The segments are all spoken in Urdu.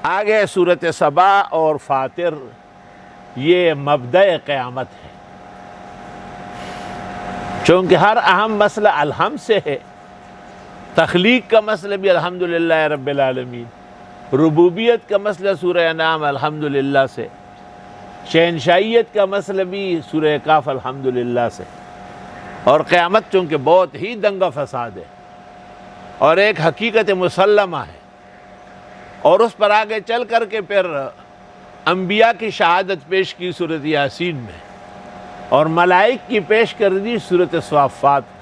آگے سورۃ سبا اور فاطر یہ مبدأ قیامت ہے، چونکہ ہر اہم مسئلہ الحمد سے ہے۔ تخلیق کا مسئلہ بھی الحمدللہ رب العالمین، ربوبیت کا مسئلہ سورہ انعام الحمدللہ سے، شہنشائیت کا مسئلہ بھی سورہ کاف الحمدللہ سے، اور قیامت چونکہ بہت ہی دنگا فساد ہے اور ایک حقیقت مسلمہ ہے، اور اس پر آگے چل کر کے پھر انبیاء کی شہادت پیش کی سورۃ یاسین میں، اور ملائک کی پیش کر دی سورۃ صافات میں،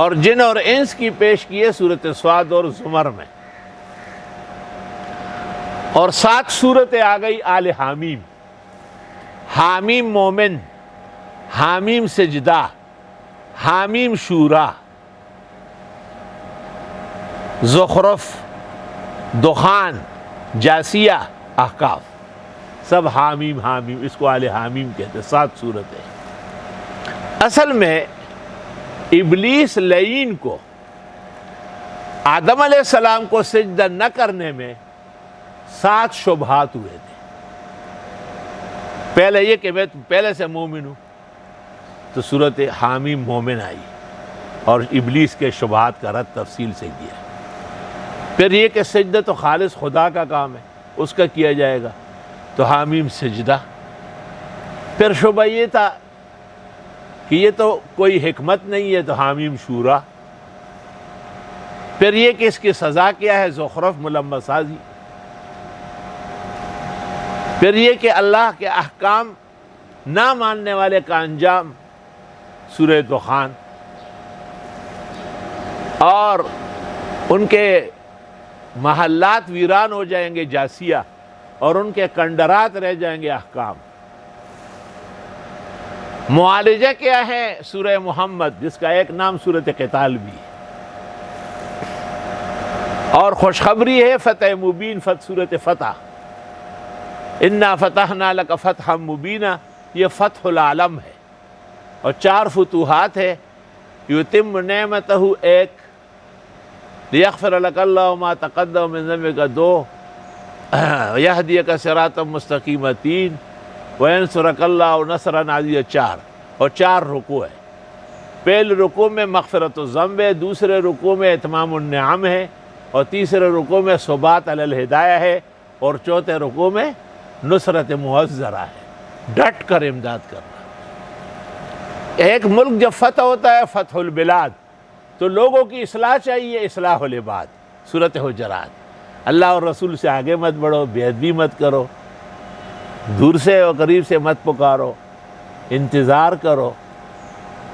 اور جن اور انس کی پیش کی ہے سورۃ صاد اور زمر میں، اور 7 سورتیں آ گئی آل حامیم، حامیم مومن، حامیم سجدہ، حامیم شورا، زخرف، دخان، جاسیہ، احقاف، سب حامیم حامیم، اس کو آل حامیم کہتے ہیں۔ 7 سورتیں۔ اصل میں ابلیس لعین کو آدم علیہ السلام کو سجدہ نہ کرنے میں 7 شبہات ہوئے تھے۔ پہلے یہ کہ میں پہلے سے مومن ہوں، تو سورۃ حامیم مومن آئی اور ابلیس کے شبہات کا رد تفصیل سے کیا۔ پھر یہ کہ سجدہ تو خالص خدا کا کام ہے، اس کا کیا جائے گا، تو حامیم سجدہ۔ پھر شبہ یہ تھا کہ یہ تو کوئی حکمت نہیں ہے، تو حامیم شورا۔ پھر یہ کہ اس کی سزا کیا ہے، زخرف، ملمس سازی۔ پھر یہ کہ اللہ کے احکام نہ ماننے والے کا انجام، سورہ دخان، اور ان کے محلات ویران ہو جائیں گے، جاسیہ، اور ان کے کنڈرات رہ جائیں گے، احکام۔ معالجہ کیا ہے، سورہ محمد، جس کا ایک نام سورۃ قتال بھی ہے، اور خوشخبری ہے فتح مبین، سورۃ فتح، انا فتحنا لک فتحا مبینا، یہ فتح العالم ہے، اور 4 فتوحات ہے۔ یتم نعمتہ ایک، لیغفر لک اللہ ما تقدم من ذنبک 2، یہدیک صراطا مستقیما 3، وینصرک اللہ نصرا عزیزا 4، اور 4 رکوع ہے۔ پہلے رکوع میں مغفرت الذنب ہے، دوسرے رکوع میں اتمام النعم ہے، اور تیسرے رکوع میں ثبات علی الہدایہ ہے، اور چوتھے رکوع میں نصرت معذرہ ہے، ڈٹ کر امداد کرنا۔ ایک ملک جب فتح ہوتا ہے، فتح البلاد، تو لوگوں کی اصلاح چاہیے، اصلاح العباد، سورۃ حجرات۔ اللہ اور رسول سے آگے مت بڑھو، بے ادبی مت کرو، دور سے اور قریب سے مت پکارو، انتظار کرو،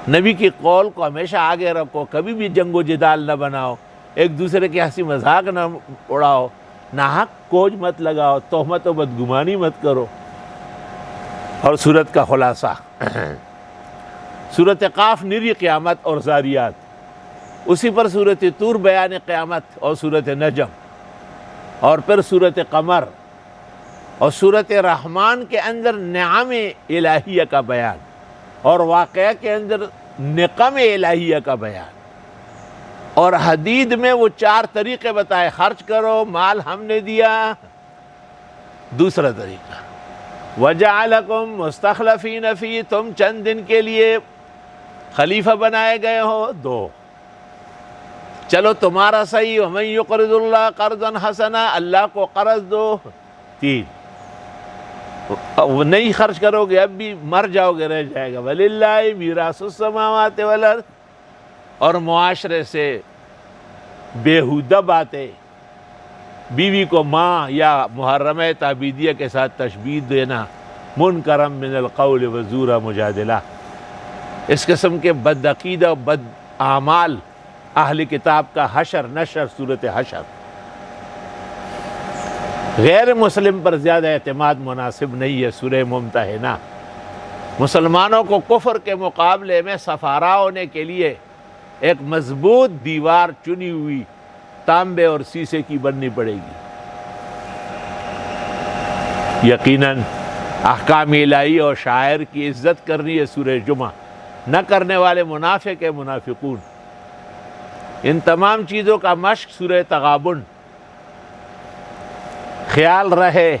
نبی کی قول کو ہمیشہ آگے رکھو، کبھی بھی جنگ و جدال نہ بناؤ، ایک دوسرے کی ہنسی مذاق نہ اڑاؤ، ناحق کوج مت لگاؤ، تہمت و بدگمانی مت کرو۔ اور سورت کا خلاصہ، سورۃ قاف نری قیامت اور ذاریات، اسی پر سورۃ طور بیان قیامت اور سورۃ نجم، اور پھر سورۃ قمر، اور سورۃ رحمان کے اندر نعم الہیہ کا بیان، اور واقعہ کے اندر نقم الہیہ کا بیان، اور حدید میں وہ 4 طریقے بتائے، خرچ کرو، مال ہم نے دیا، دوسرا طریقہ وَجَعَلَكُمْ مُسْتَخْلَفِينَ فِي، تم چند دن کے لیے خلیفہ بنائے گئے ہو، 2، چلو تمہارا صحیح، وَمَن يُقْرِضُ اللَّهَ قَرْضًا حَسَنًا، اللہ کو قرض دو، 3، نہیں خرچ کرو گے اب بھی مر جاؤ گے، رہ جائے گا، وَلِلَّهِ مِيرَاثُ السَّمَاوَاتِ وَالْأَرْضِ، اور معاشرے سے بیہودہ باتیں، بیوی کو ماں یا محرمہ تعبیدیہ کے ساتھ تشبیہ دینا، منکرم من القول وزورا مجادلہ، اس قسم کے بد عقیدہ و بد اعمال اہل کتاب کا حشر نشر، سورۃ حشر۔ غیر مسلم پر زیادہ اعتماد مناسب نہیں ہے، سورہ ممتحنہ۔ مسلمانوں کو کفر کے مقابلے میں سفارا ہونے کے لیے ایک مضبوط دیوار چنی ہوئی تانبے اور سیسے کی بننی پڑے گی۔ یقیناً احکام الہی اور شاعر کی عزت کرنی ہے، سورہ جمعہ، نہ کرنے والے منافق ہے، منافقون۔ ان تمام چیزوں کا مشق سورہ تغابن، خیال رہے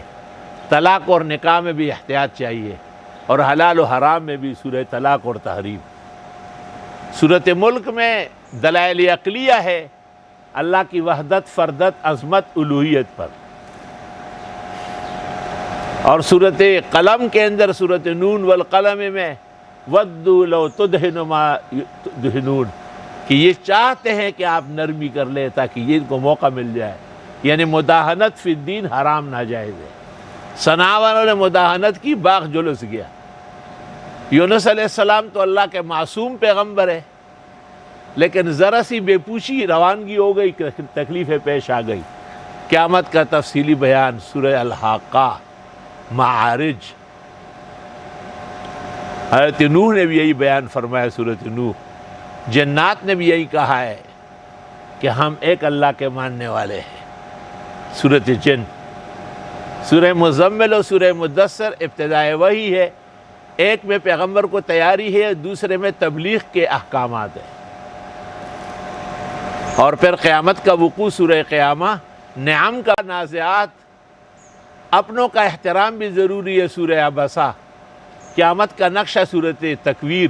طلاق اور نکاح میں بھی احتیاط چاہیے، اور حلال و حرام میں بھی سورہ طلاق اور تحریم۔ سورۃ ملک میں دلائل عقلیہ ہے اللہ کی وحدت، فردت، عظمت، الوہیت پر، اور سورۃ قلم کے اندر سورۃ نون والقلم میں وَدُّوا لَوْ تُدْهِنُ مَا يُدْهِنُونَ کہ یہ چاہتے ہیں کہ آپ نرمی کر لیں تاکہ یہ ان کو موقع مل جائے، یعنی مداہنت فی الدین حرام ناجائز ہے۔ صنعاوروں نے مداہنت کی، باغ جلس گیا۔ یونس علیہ السلام تو اللہ کے معصوم پیغمبر ہے، لیکن ذرا سی بے پوچھی روانگی ہو گئی، تکلیفیں پیش آ گئی۔ قیامت کا تفصیلی بیان سورہ الحاقہ، معارج۔ حضرت نوح نے بھی یہی بیان فرمایا سورۃ نوح۔ جنات نے بھی یہی کہا ہے کہ ہم ایک اللہ کے ماننے والے ہیں۔ سورۃ جن۔ سورہ مزمل اور سورہ مدثر ابتدائے وحی ہے، ایک میں پیغمبر کو تیاری ہے، دوسرے میں تبلیغ کے احکامات ہیں۔ اور پھر قیامت کا وقوع سورہ قیامہ، نعم کا نازعات، اپنوں کا احترام بھی ضروری ہے سورہ عبسہ، قیامت کا نقشہ سورۃ تکویر،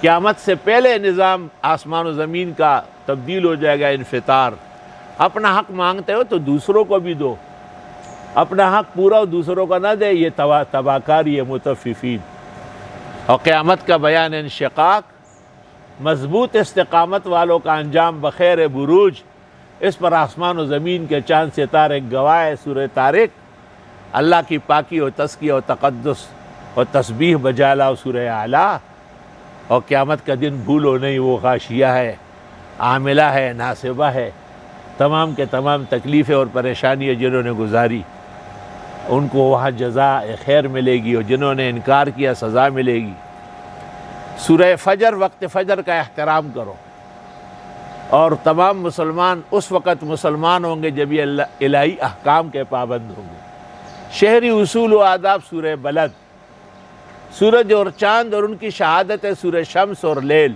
قیامت سے پہلے نظام آسمان و زمین کا تبدیل ہو جائے گا، انفطار۔ اپنا حق مانگتے ہو تو دوسروں کو بھی دو، اپنا حق پورا دوسروں کا نہ دے، یہ تباکاری ہے، متففین۔ اور قیامت کا بیان انشقاق، مضبوط استقامت والوں کا انجام بخیر بروج، اس پر آسمان و زمین کے چاند ستارے گواہ ہے، سورہ طارق۔ اللہ کی پاکی و تزکیہ و تقدس اور تسبیح بجا لاؤ، سورہ اعلیٰ۔ اور قیامت کا دن بھولو نہیں، وہ غاشیہ ہے، عاملہ ہے، ناصبہ ہے، تمام کے تمام تکلیفیں اور پریشانیاں جنہوں نے گزاری ان کو وہاں جزا خیر ملے گی، اور جنہوں نے انکار کیا سزا ملے گی۔ سورہ فجر، وقت فجر کا احترام کرو، اور تمام مسلمان اس وقت مسلمان ہوں گے جب یہ الہی احکام کے پابند ہوں گے۔ شہری اصول و آداب سورہ بلد۔ سورج اور چاند اور ان کی شہادت ہے سورہ شمس اور لیل۔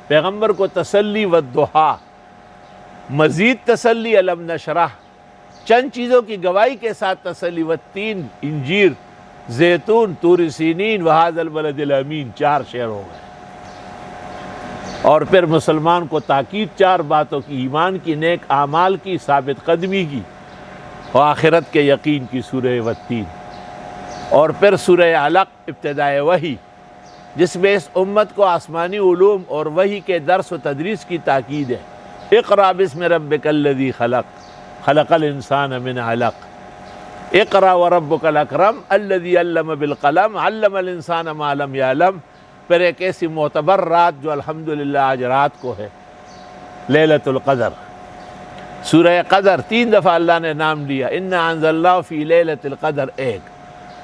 پیغمبر کو تسلی والضحیٰ، مزید تسلی الم نشرح، چند چیزوں کی گواہی کے ساتھ تسلی، والتین، انجیر، زیتون، طور سینین، وہذا البلد الامین، 4 شعر ہو گئے۔ اور پھر مسلمان کو تاکید 4 باتوں کی، ایمان کی، نیک اعمال کی، ثابت قدمی کی، اور آخرت کے یقین کی، سورہ والتین۔ اور پھر سورہ علق، ابتدائے وحی، جس میں اس امت کو آسمانی علوم اور وحی کے درس و تدریس کی تاکید ہے۔ اقرأ بسم ربک الذی خلق، خلق الانسان من علق، اقرأ وربک الاکرم الذی علم بالقلم، علم الانسان ما لم یعلم۔ پھر ایک ایسی معتبر رات جو الحمدللہ آج رات کو ہے، لیلۃ القدر۔ سورہ قدر 3 دفعہ اللہ نے نام لیا، انا انزلناہ فی لیلۃ القدر 1،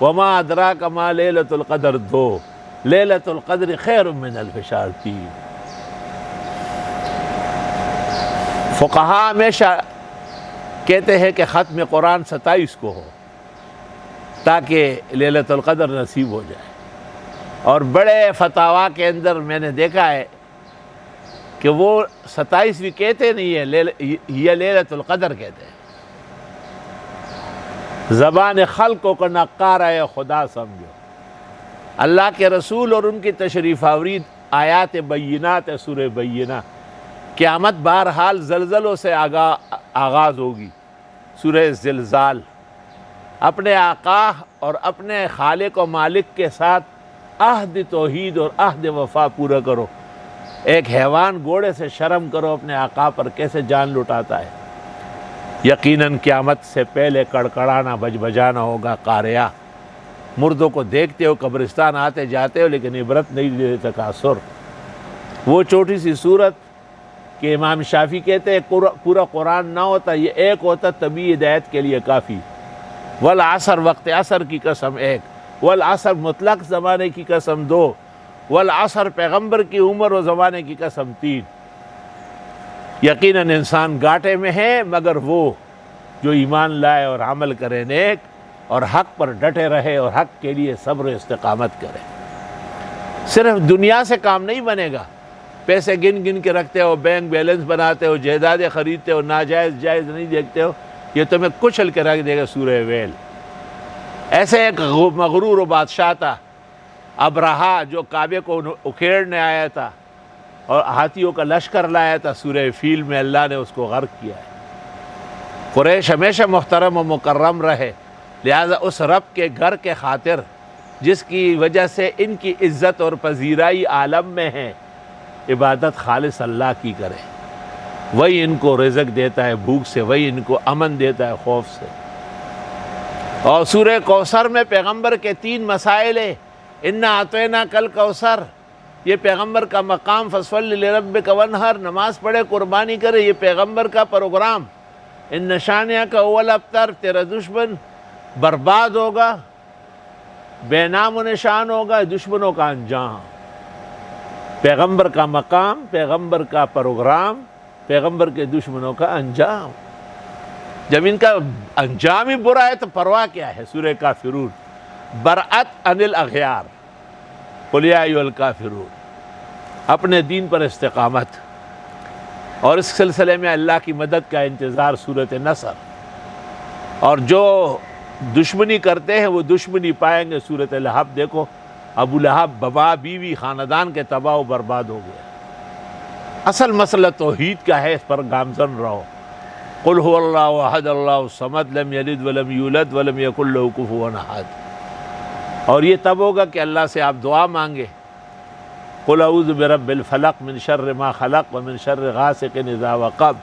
وما ادراک ما لیلۃ القدر 2، لیلۃ القدر خیر من الف شہر 3۔ فقہاء ہمیشہ کہتے ہیں کہ ختم قرآن 27 کو ہو تاکہ لیلۃ القدر نصیب ہو جائے، اور بڑے فتاویٰ کے اندر میں نے دیکھا ہے کہ وہ 27 بھی کہتے نہیں ہیں، یہ لیلۃ القدر کہتے ہیں۔ زبان خلقوں کو نقارہ خدا سمجھو۔ اللہ کے رسول اور ان کی تشریف آورید آیات بینات ہے، سورہ بینہ۔ قیامت بہرحال زلزلوں سے آغاز ہوگی، سورہ زلزال۔ اپنے آقا اور اپنے خالق و مالک کے ساتھ عہد توحید اور عہد وفا پورا کرو۔ ایک حیوان گھوڑے سے شرم کرو اپنے آقا پر کیسے جان لٹاتا ہے۔ یقیناً قیامت سے پہلے کڑکڑانا بجبجانا ہوگا، قاریہ۔ مردوں کو دیکھتے ہو، قبرستان آتے جاتے ہو، لیکن عبرت نہیں لیتے، تکاثر۔ وہ چھوٹی سی صورت کہ امام شافعی کہتے ہیں پورا قرآن نہ ہوتا، یہ ایک ہوتا تبھی ہدایت کے لیے کافی۔ والعصر، وقت عصر کی قسم 1، والعصر مطلق زمانے کی قسم 2، والعصر پیغمبر کی عمر و زمانے کی قسم 3۔ یقیناً انسان گھاٹے میں ہے مگر وہ جو ایمان لائے اور عمل کرے نیک، اور حق پر ڈٹے رہے اور حق کے لیے صبر و استقامت کرے۔ صرف دنیا سے کام نہیں بنے گا، پیسے گن گن کے رکھتے ہو، بینک بیلنس بناتے ہو، جائیدادیں خریدتے ہو، ناجائز جائز نہیں دیکھتے ہو، یہ تمہیں کچل کے رکھ دے گا سورہ ویل۔ ایسے ایک مغرور و بادشاہ تھا ابرہا، جو کعبے کو اکھیڑنے آیا تھا اور ہاتھیوں کا لشکر لایا تھا، سورہ فیل میں اللہ نے اس کو غرق کیا ہے۔ قریش ہمیشہ محترم و مکرم رہے، لہذا اس رب کے گھر کے خاطر جس کی وجہ سے ان کی عزت اور پذیرائی عالم میں ہے، عبادت خالص اللہ کی کرے، وہی ان کو رزق دیتا ہے بھوک سے، وہی ان کو امن دیتا ہے خوف سے۔ اور سورہ کوثر میں پیغمبر کے 3 مسائل ہیں۔ انا اعطیناک الکوثر، یہ پیغمبر کا مقام، فصل لربک وانحر، نماز پڑھے قربانی کرے، یہ پیغمبر کا پروگرام۔ ان شانئک هو الابتر، تیرا دشمن برباد ہوگا، بے نام و نشان ہوگا، دشمنوں کا انجام۔ پیغمبر کا مقام، پیغمبر کا پروگرام، پیغمبر کے دشمنوں کا انجام۔ جب ان کا انجام ہی برا ہے تو پرواہ کیا ہے؟ سورہ کافرون، برأت عن الاغیار، قل یا ایھا الکافرون، اپنے دین پر استقامت۔ اور اس سلسلے میں اللہ کی مدد کا انتظار، سورۃ نصر۔ اور جو دشمنی کرتے ہیں وہ دشمنی پائیں گے، سورۃ لہب دیکھو، ابو لہب بابا بیوی خاندان کے تباہ و برباد ہو گیا۔ اصل مسئلہ توحید کا ہے، اس پر گامزن رہو۔ قل هو اللہ احد اللہ الصمد لم یلد ولم یولد ولم یکن لہ کفوا احد۔ اور یہ تب ہوگا کہ اللہ سے آپ دعا مانگے، قل اعوذ برب الفلق من شر ما خلق ومن شر غاسق اذا وقب۔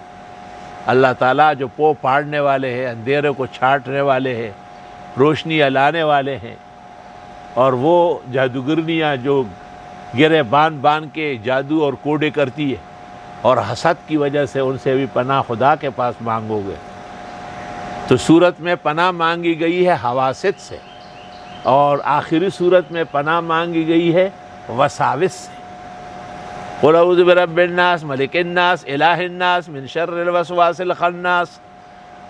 اللہ تعالیٰ جو پو پاڑنے والے ہیں، اندھیرے کو چھانٹنے والے ہیں، روشنی لانے والے ہیں، اور وہ جادوگرنیاں جو گرے باندھ کے جادو اور کوڑے کرتی ہے، اور حسد کی وجہ سے ان سے بھی پناہ خدا کے پاس مانگو گے۔ تو سورت میں پناہ مانگی گئی ہے حواسد سے، اور آخری سورت میں پناہ مانگی گئی ہے وساوس سے۔ قل اعوذ برب الناس ملک الناس الہ الناس من شر الوسواس الخناس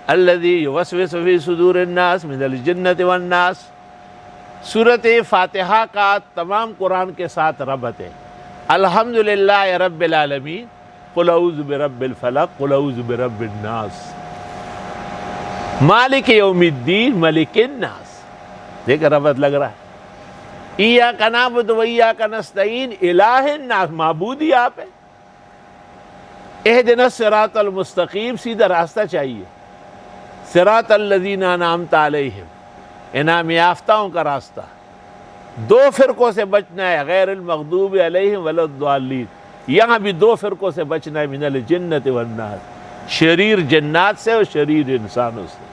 الذی یوسوس فی صدور الناس من الجنۃ والناس۔ سورۃ فاتحہ کا تمام قرآن کے ساتھ ربط ہے۔ الحمدللہ رب العالمین، قل اعوذ برب الفلق، قل اعوذ برب الناس، مالک یوم الدین، ملک الناس۔ دیکھ ربط لگ رہا ہے۔ ایاک نعبد و ایاک نستعین، الہ الناس، معبود ہی آپ ہے۔ اہدنا الصراط المستقیم، سیدھا راستہ چاہیے، صراط الذین انعمت علیہم، انعام یافتہوں کا راستہ۔ 2 فرقوں سے بچنا ہے، غیر المغضوب علیہم ولا الضالین۔ یہاں بھی 2 فرقوں سے بچنا ہے، من الجنۃ والناس، شریر جنات سے اور شریر انسانوں سے۔